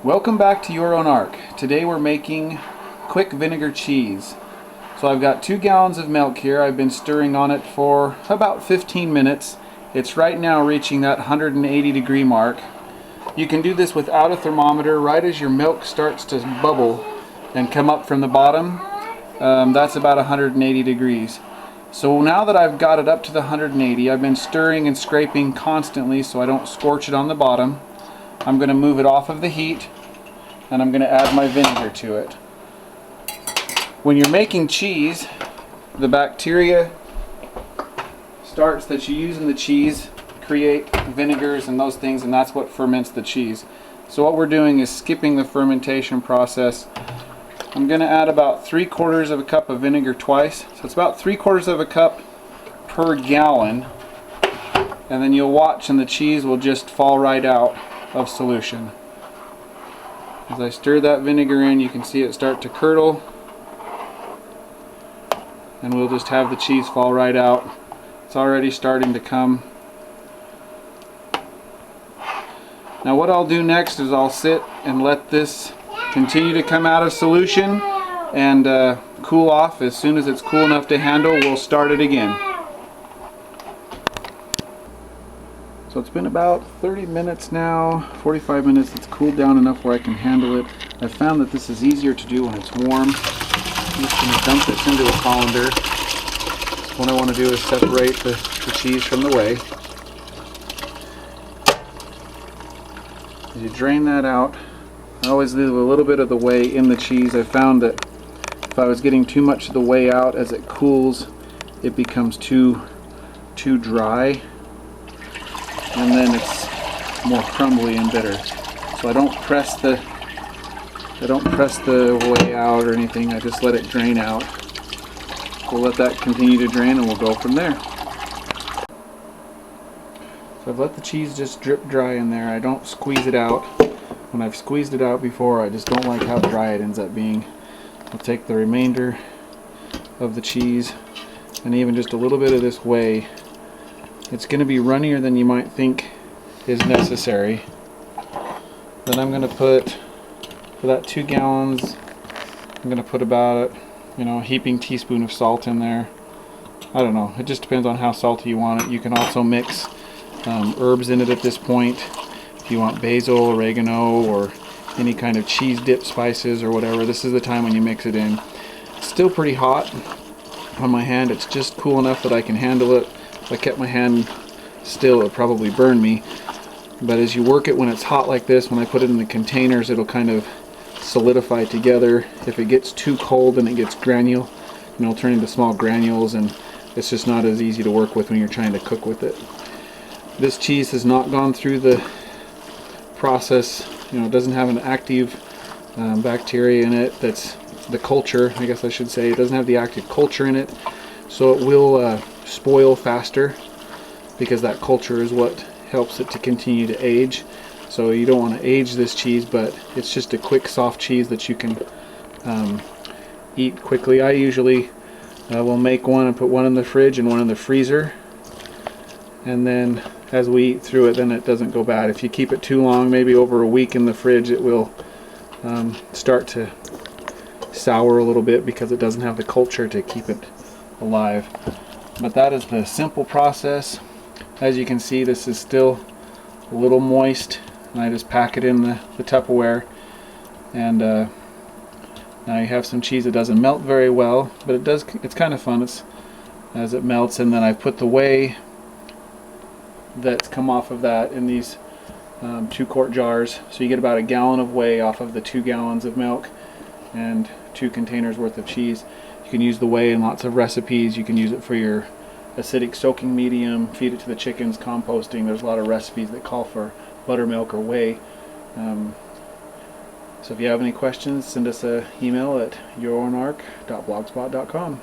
Welcome back to Your Own Ark. Today we're making quick vinegar cheese. So I've got 2 gallons of milk here. I've been stirring on it for about 15 minutes. It's right now reaching that 180 degree mark. You can do this without a thermometer. Right as your milk starts to bubble and come up from the bottom, that's about 180 degrees. So now that I've got it up to the 180, I've been stirring and scraping constantly so I don't scorch it on the bottom. I'm going to move it off of the heat and I'm going to add my vinegar to it. When you're making cheese, the bacteria starts that you use in the cheese create vinegars and those things, and that's what ferments the cheese. So what we're doing is skipping the fermentation process. I'm going to add about 3/4 of a cup of vinegar twice. So it's about 3/4 of a cup per gallon, and then you'll watch and the cheese will just fall right out of solution. As I stir that vinegar in, you can see it start to curdle, and we'll just have the cheese fall right out. It's already starting to come. Now what I'll do next is I'll sit and let this continue to come out of solution and cool off. As soon as it's cool enough to handle, we'll start it again. So it's been about 30 minutes now, 45 minutes. It's cooled down enough where I can handle it. I've found that this is easier to do when it's warm. I'm just going to dump this into a colander. What I want to do is separate the cheese from the whey. As you drain that out, I always leave a little bit of the whey in the cheese. I found that if I was getting too much of the whey out, as it cools, it becomes too dry, and then it's more crumbly and bitter. So I don't press the whey out or anything. I just let it drain out. We'll let that continue to drain and we'll go from there. So I've let the cheese just drip dry in there. I don't squeeze it out. When I've squeezed it out before, I just don't like how dry it ends up being. I'll take the remainder of the cheese and even just a little bit of this whey. It's going to be runnier than you might think is necessary. Then I'm going to put, for that 2 gallons, I'm going to put about a heaping teaspoon of salt in there. I don't know, it just depends on how salty you want it. You can also mix herbs in it at this point. If you want basil, oregano, or any kind of cheese dip spices or whatever, this is the time when you mix it in. It's still pretty hot on my hand. It's just cool enough that I can handle it. If I kept my hand still, it would probably burn me. But as you work it when it's hot like this, when I put it in the containers, it'll kind of solidify together. If it gets too cold and it gets granule, it'll turn into small granules, and it's just not as easy to work with when you're trying to cook with it. This cheese has not gone through the process. It doesn't have an active bacteria in it. That's the culture, I guess I should say. It doesn't have the active culture in it, so it will spoil faster, because that culture is what helps it to continue to age. So you don't want to age this cheese, but it's just a quick soft cheese that you can eat quickly. I usually will make one and put one in the fridge and one in the freezer, and then as we eat through it, then it doesn't go bad. If you keep it too long, maybe over a week in the fridge, it will start to sour a little bit because it doesn't have the culture to keep it alive. But that is the simple process. As you can see, this is still a little moist, and I just pack it in the Tupperware, and now you have some cheese that doesn't melt very well, but it's kind of fun as it melts. And then I've put the whey that's come off of that in these 2-quart jars, so you get about 1 gallon of whey off of the 2 gallons of milk and 2 containers worth of cheese. You can use the whey in lots of recipes. You can use it for your acidic soaking medium, feed it to the chickens, composting. There's a lot of recipes that call for buttermilk or whey. So if you have any questions, send us an email at yourownark.blogspot.com.